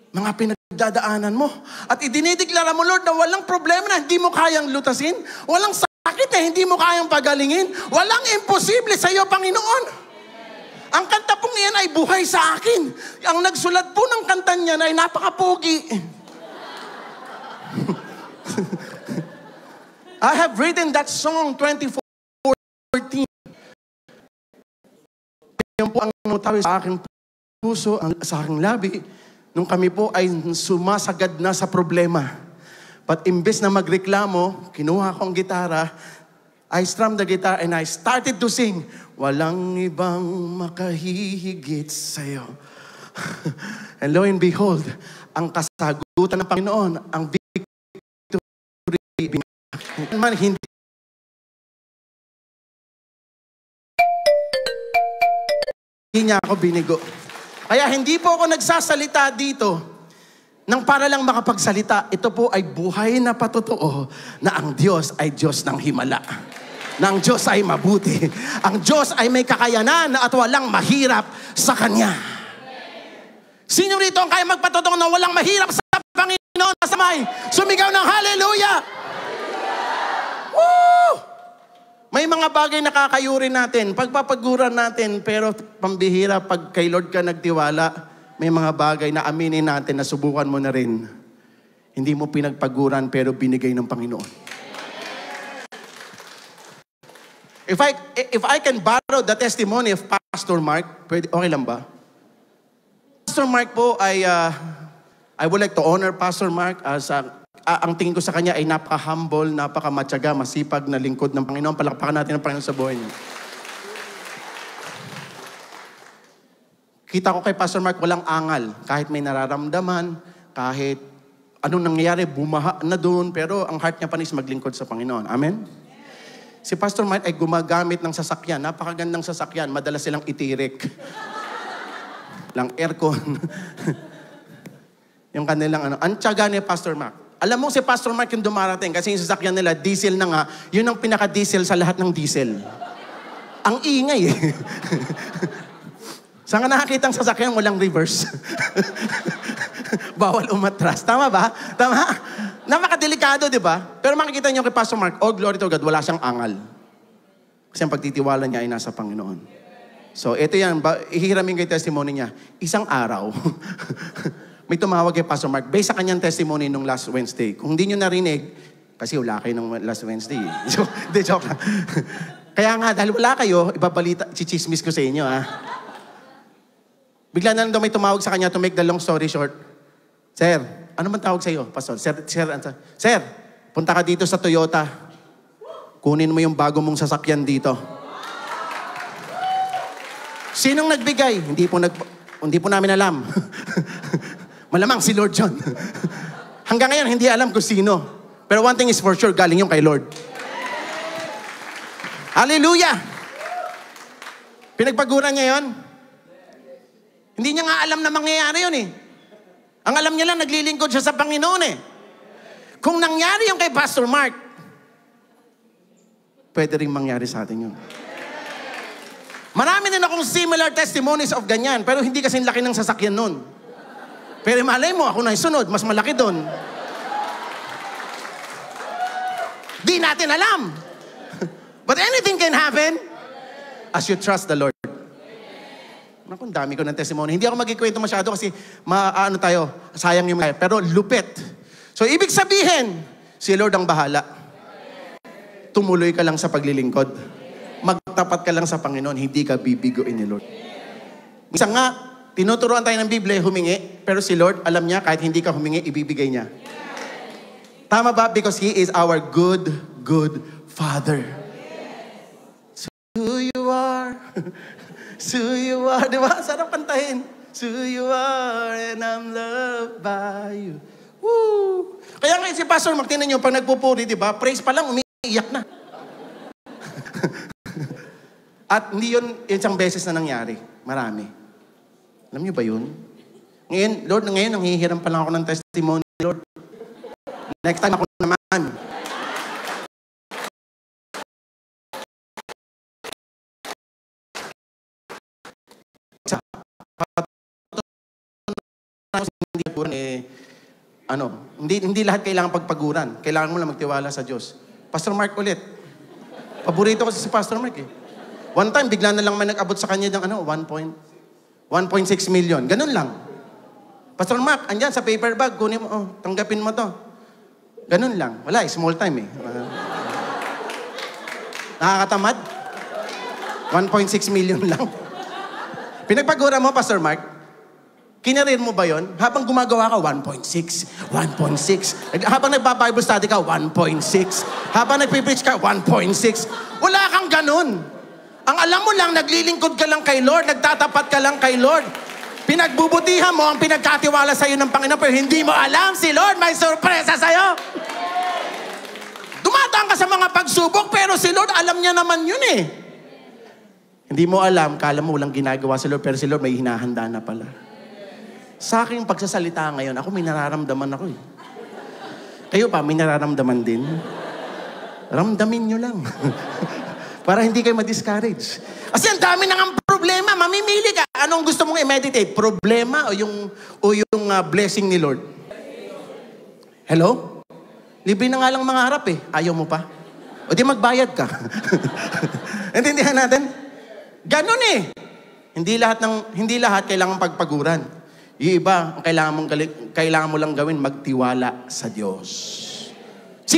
mga pinagdadaanan mo. At idinideklara mo, Lord, na walang problema na hindi mo kayang lutasin. Walang sakit na hindi mo kayang pagalingin. Walang imposible sa iyo, Panginoon. Ang kanta pong iyan ay buhay sa akin. Ang nagsulat po ng kanta niya ay napakapogi. I have written that song 2014. Yan po ang tawid sa aking puso, sa aking labi, nung kami po ay sumasagad na sa problema. But imbes na magreklamo, kinuha ko ang gitara, I strummed the guitar and I started to sing, walang ibang makahihigit sa'yo. And lo and behold, ang kasagutan ng Panginoon, ang victory, man hindi niya ako binigo. Kaya hindi po ako nagsasalita dito nang para lang makapagsalita. Ito po ay buhay na patotoo na ang Diyos ay Diyos ng himala. Na ang Diyos ay mabuti. Ang Diyos ay may kakayanan at walang mahirap sa Kanya. Sino rito ang kaya magpatotoo na walang mahirap sa Panginoon sa samay? Sumigaw ng hallelujah! Woo! May mga bagay na kakayurin natin, pagpapaguran natin, pero pambihira, pag kay Lord ka nagtiwala, may mga bagay na aminin natin na subukan mo na rin. Hindi mo pinagpaguran, pero binigay ng Panginoon. If I can borrow the testimony of Pastor Mark, okay lang ba? Pastor Mark po ay, I would like to honor Pastor Mark as ang tingin ko sa kanya ay napaka-humble, napaka-matyaga, masipag na lingkod ng Panginoon. Palakpakan natin ang Panginoon sa buhay niya. Kita ko kay Pastor Mark, walang angal. Kahit may nararamdaman, kahit anong nangyayari, bumaha na doon, pero ang heart niya panis maglingkod sa Panginoon. Amen? Si Pastor Mark ay gumagamit ng sasakyan. Napakagandang sasakyan. Madalas silang itirik. Lang aircon. Yung kanilang ang tiyaga ni Pastor Mark. Alam mo si Pastor Mark yung dumarating kasi yung sasakyan nila, diesel na nga, yun ang pinaka-diesel sa lahat ng diesel. Ang ingay eh. Saan ka nakakita ang sasakyan, walang reverse. Bawal umatras. Tama ba? Tama? Napakadelikado, di ba? Pero makikita niyo kay Pastor Mark, oh glory to God, wala siyang angal. Kasi ang pagtitiwala niya ay nasa Panginoon. So ito yan, ihiramin kay testimony niya. Isang araw, may tumawag kay Pastor Mark based sa kanyang testimony nung last Wednesday. Kung hindi nyo narinig, kasi wala kayo nung last Wednesday. Hindi, joke lang. Kaya nga, dahil wala kayo, ibabalita, chichismis ko sa inyo, ha? Bigla na lang daw may tumawag sa kanya to make the long story short. Sir, ano man tawag sa iyo, Pastor? Sir, punta ka dito sa Toyota. Kunin mo yung bago mong sasakyan dito. Sinong nagbigay? Hindi po namin alam. Malamang si Lord John. Hanggang ngayon, hindi alam kung sino. Pero one thing is for sure, galing yung kay Lord. Hallelujah! Pinagpaguran niya yun. Hindi niya nga alam na mangyayari yun eh. Ang alam niya lang, naglilingkod siya sa Panginoon eh. Kung nangyari yung kay Pastor Mark, pwede rin mangyari sa atin yun. Marami din akong similar testimonies of ganyan, pero hindi kasing laki ng sasakyan nun. Pero malay mo, ako na isunod, mas malaki doon. Di natin alam. But anything can happen as you trust the Lord. Naku, dami ko ng testimony. Hindi ako magkikwento masyado kasi sayang yung pero lupit. So, ibig sabihin, si Lord ang bahala. Tumuloy ka lang sa paglilingkod. Magtapat ka lang sa Panginoon, hindi ka bibigoin ni Lord. Minsan nga, tinuturuan tayo ng Biblia, humingi, pero si Lord, alam niya, kahit hindi ka humingi, ibibigay niya. Tama ba? Because He is our good Father. So you are, so you are, di ba? Sarap kantahin. So you are, and I'm loved by you. Woo! Kaya nga si Pastor Mark, tingnan niyo, pag nagpupuri, di ba? Praise pa lang, umiiyak na. At hindi yun isang beses na nangyari. Marami. Alam niyo ba yun? Ngayon, Lord, nanghihiram pa lang ako ng testimony, Lord. Next time ako naman. hindi lahat kailangan pagpaguran. Kailangan mo lang magtiwala sa Diyos. Pastor Mark ulit. Paborito ko si Pastor Mark eh. One time, bigla na lang may nag-abot sa kanya ng 1.6 million. Ganun lang. Pastor Mark, andyan sa paper bag, kunin mo, tanggapin mo to. Ganun lang. Wala, small time eh. Nakakatamad? 1.6 million lang. Pinagpagura mo, Pastor Mark? Kinarir mo ba yon? Habang gumagawa ka, 1.6. Habang nagpa-Bible study ka, 1.6. Habang nagpipreach ka, 1.6. Wala kang ganun. Ang alam mo lang, naglilingkod ka lang kay Lord, nagtatapat ka lang kay Lord. Pinagbubutihan mo ang pinagkatiwala sa'yo ng Panginoon, pero hindi mo alam, si Lord may sorpresa sa'yo. Dumataan ka sa mga pagsubok, pero si Lord, alam niya naman yun eh. Hindi mo alam, kala mo walang ginagawa si Lord, pero si Lord may hinahanda na pala. Sa aking pagsasalita ngayon, ako may nararamdaman ako eh. Kayo pa, may nararamdaman din. Ramdamin nyo lang. Para hindi kayo ma-discourage. Kasi ang dami nang ang problema, mamimili ka. Anong gusto mong i-meditate? Problema o yung blessing ni Lord? Hello? Libre na nga lang mga harap eh. Ayaw mo pa? O di magbayad ka. Intindihan natin? Ganun eh. Hindi lahat kailangan pagpaguran. Yung iba, kailangan mo lang gawin, magtiwala sa Diyos.